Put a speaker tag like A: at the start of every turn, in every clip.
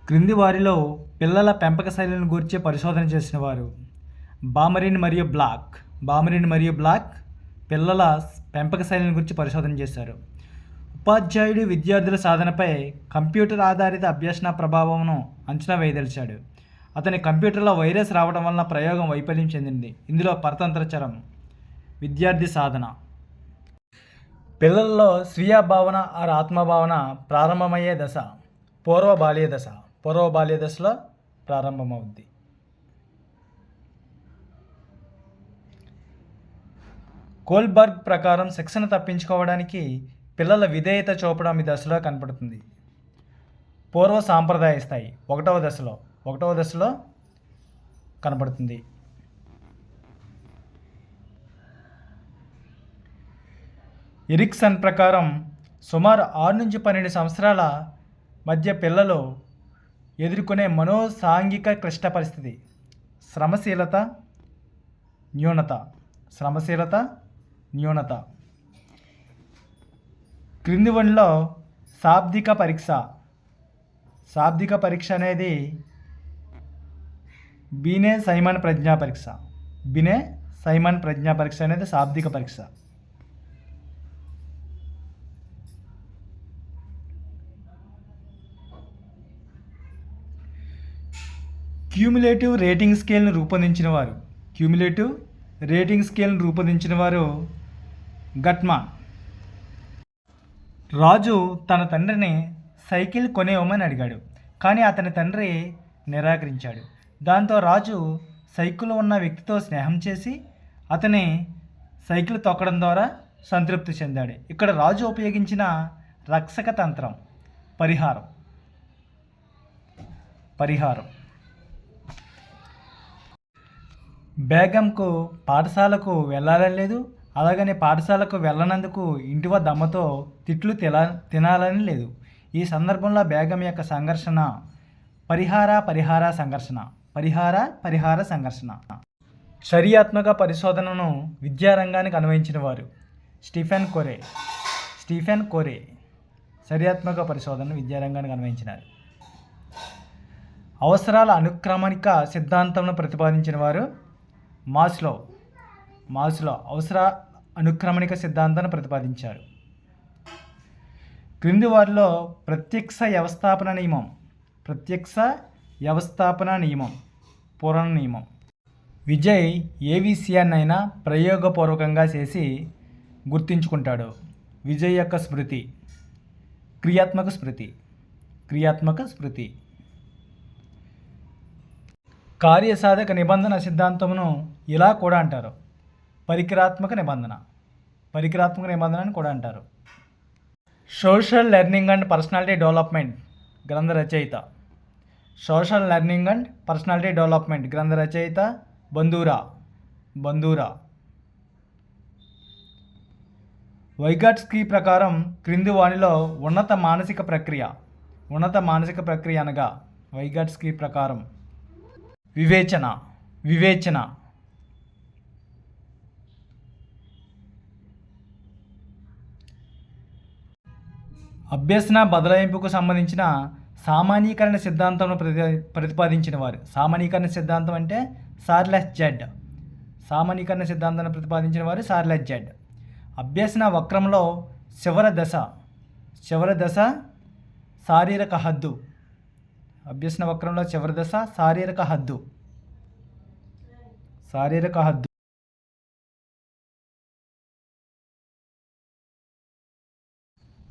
A: క్రింది వారిలో పిల్లల పెంపక శైలిని గురించి పరిశోధన చేసిన వారు బామరిన్ మరియు బ్లాక్ పిల్లల పెంపక శైలిని గురించి పరిశోధన చేశారు. ఉపాధ్యాయుడు విద్యార్థుల సాధనపై కంప్యూటర్ ఆధారిత అభ్యసన ప్రభావంను అంచనా వేయదలిచాడు. అతని కంప్యూటర్లో వైరస్ రావడం వలన ప్రయోగం వైఫల్యం చెందింది. ఇందులో పరతంత్ర చరం విద్యార్థి సాధన. పిల్లల్లో స్వీయ భావన ఆర్ ఆత్మభావన ప్రారంభమయ్యే దశ పూర్వ బాల్య దశలో ప్రారంభమవుద్ది. కోల్బర్గ్ ప్రకారం శిక్షణ తప్పించుకోవడానికి పిల్లల విధేయత చూపడం ఈ దశలో కనపడుతుంది. పూర్వ సాంప్రదాయ స్థాయి ఒకటవ దశలో కనపడుతుంది. ఎరిక్సన్ ప్రకారం సుమారు 6 నుంచి 12 సంవత్సరాల మధ్య పిల్లలు ఎదుర్కొనే మనోసాంఘిక క్లిష్ట పరిస్థితి శ్రమశీలత న్యూనత. క్రింది వన్లో శాబ్దిక పరీక్ష అనేది బినే సైమన్ ప్రజ్ఞా పరీక్ష అనేది శాబ్దిక పరీక్ష. క్యూములేటివ్ రేటింగ్ స్కేల్ను రూపొందించిన వారు గట్మాన్. రాజు తన తండ్రిని సైకిల్ కొనివ్వమని అడిగాడు, కానీ అతని తండ్రి నిరాకరించాడు. దాంతో రాజు సైకిల్ ఉన్న వ్యక్తితో స్నేహం చేసి అతని సైకిల్ తొక్కడం ద్వారా సంతృప్తి చెందాడు. ఇక్కడ రాజు ఉపయోగించిన రక్షక తంత్రం పరిహారం. బేగంకు పాఠశాలకు వెళ్ళాలని లేదు, అలాగని పాఠశాలకు వెళ్ళనందుకు ఇంటి వద్ద అమ్మతో తిట్లు తినాలని లేదు. ఈ సందర్భంలో బేగం యొక్క సంఘర్షణ పరిహార సంఘర్షణ. చర్యాత్మక పరిశోధనను విద్యారంగానికి అన్వయించిన వారు స్టీఫెన్ కోరే చర్యాత్మక పరిశోధనను విద్యారంగానికి అన్వయించినారు. అవసరాల అనుక్రమణిక సిద్ధాంతంను ప్రతిపాదించిన వారు మాస్లో అవసర అనుక్రమణిక సిద్ధాంతాన్ని ప్రతిపాదించారు. క్రింది వారిలో ప్రత్యక్ష వ్యవస్థాపన నియమం పూరణ నియమం. విజయ్ ఏ విషయాన్నైనా ప్రయోగపూర్వకంగా చేసి గుర్తుంచుకుంటాడు. విజయ్ యొక్క స్మృతి క్రియాత్మక స్మృతి. కార్యసాధక నిబంధన సిద్ధాంతమును ఇలా కూడా అంటారు, పరికరాత్మక నిబంధన అని కూడా అంటారు. Social learning and personality development గ్రంథ రచయిత బందూరా. వైగాట్స్కీ ప్రకారం క్రింది వానిలో ఉన్నత మానసిక ప్రక్రియ అనగా వైగాట్స్కీ ప్రకారం వివేచన. అభ్యసన బదలాయింపుకు సంబంధించిన సామాన్యీకరణ సిద్ధాంతంను ప్రతిపాదించిన వారు సామాన్యీకరణ సిద్ధాంతం అంటే చార్లెస్ జెడ్. అభ్యసన వక్రంలో చివరి దశ శారీరక హద్దు.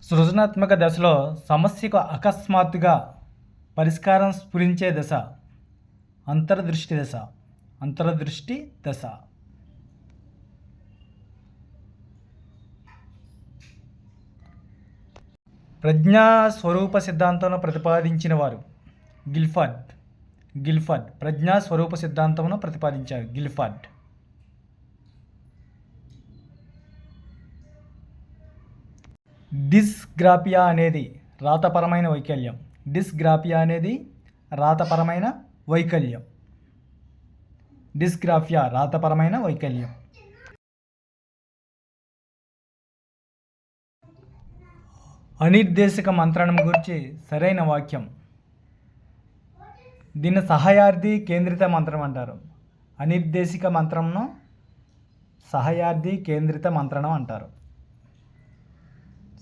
A: సృజనాత్మక దశలో సమస్యకు అకస్మాత్తుగా పరిష్కారం స్ఫురించే దశ అంతర్దృష్టి దశ. ప్రజ్ఞా స్వరూప సిద్ధాంతంలో ప్రతిపాదించిన వారు గిల్ఫర్డ్. ప్రజ్ఞా స్వరూప సిద్ధాంతమును ప్రతిపాదించారు గిల్ఫర్డ్. డిస్గ్రాఫియా అనేది రాతపరమైన వైకల్యం. అనిర్దేశక మంత్రణం గురించి సరైన వాక్యం దీన్ని సహయార్థి కేంద్రిత మంత్రం అంటారు. అనిర్దేశిక మంత్రంను సహయార్థి కేంద్రిత మంత్రణం అంటారు.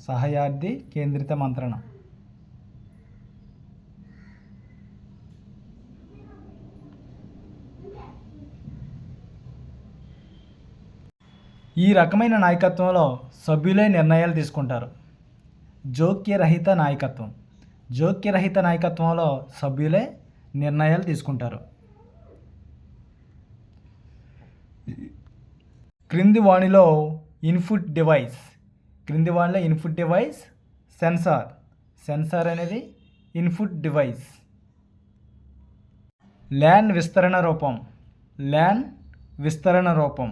A: సహయార్థి కేంద్రిత మంత్రణం. ఈ రకమైన నాయకత్వంలో సభ్యులే నిర్ణయాలు తీసుకుంటారు. జోక్యరహిత నాయకత్వం. జోక్యరహిత నాయకత్వంలో సభ్యులే నిర్ణయాలు తీసుకుంటారు. క్రింది వాణిలో ఇన్పుట్ డివైస్. క్రింది వాణిలో ఇన్పుట్ డివైస్ సెన్సార్. సెన్సార్ అనేది ఇన్పుట్ డివైస్. ల్యాన్ విస్తరణ రూపం. ల్యాన్ విస్తరణ రూపం.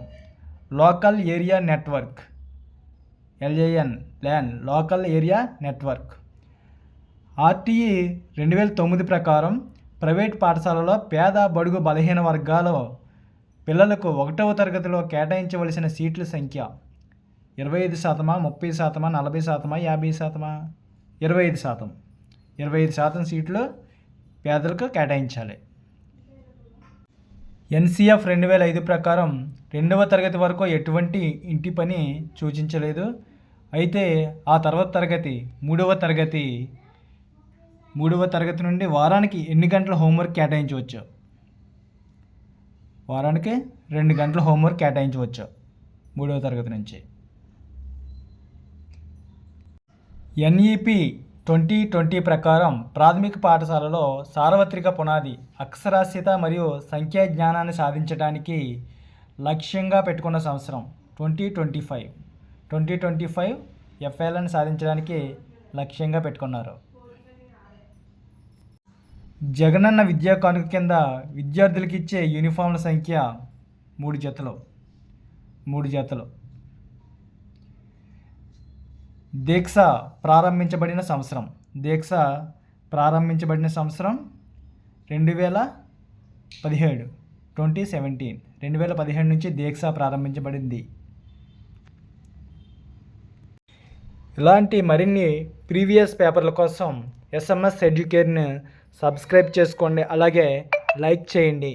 A: Local area network. LAN LAN local area network. RTE 2009 ప్రకారం ప్రైవేట్ పాఠశాలలో పేద బడుగు బలహీన వర్గాల పిల్లలకు 1వ తరగతిలో కేటాయించవలసిన సీట్ల సంఖ్య 25%, 30%, 40%, 50%? 25%. 25% సీట్లు పేదలకు కేటాయించాలి. NCF 2005 ప్రకారం 2వ తరగతి వరకు ఎటువంటి ఇంటి పని సూచించలేదు. అయితే ఆ తర్వాత తరగతి 3వ తరగతి నుండి వారానికి ఎన్ని గంటల హోంవర్క్ కేటాయించవచ్చు? వారానికి 2 గంటల హోంవర్క్ కేటాయించవచ్చు 3వ తరగతి నుంచి. NEP 2020 ప్రకారం ప్రాథమిక పాఠశాలలో సార్వత్రిక పునాది అక్షరాస్యత మరియు సంఖ్యా జ్ఞానాన్ని సాధించడానికి లక్ష్యంగా పెట్టుకున్న సంవత్సరం 2025. 2025 FLని సాధించడానికి లక్ష్యంగా పెట్టుకున్నారు. జగనన్న విద్యా కానుక కింద విద్యార్థులకు ఇచ్చే యూనిఫామ్ల సంఖ్య 3 జతలు. దీక్ష ప్రారంభించబడిన సంవత్సరం. 2017. 2017 నుంచి దీక్ష ప్రారంభించబడింది. ఇలాంటి మరిన్ని ప్రీవియస్ పేపర్ల కోసం SMS ఎడ్యుకేర్ని సబ్స్క్రైబ్ చేసుకోండి. అలాగే లైక్ చేయండి.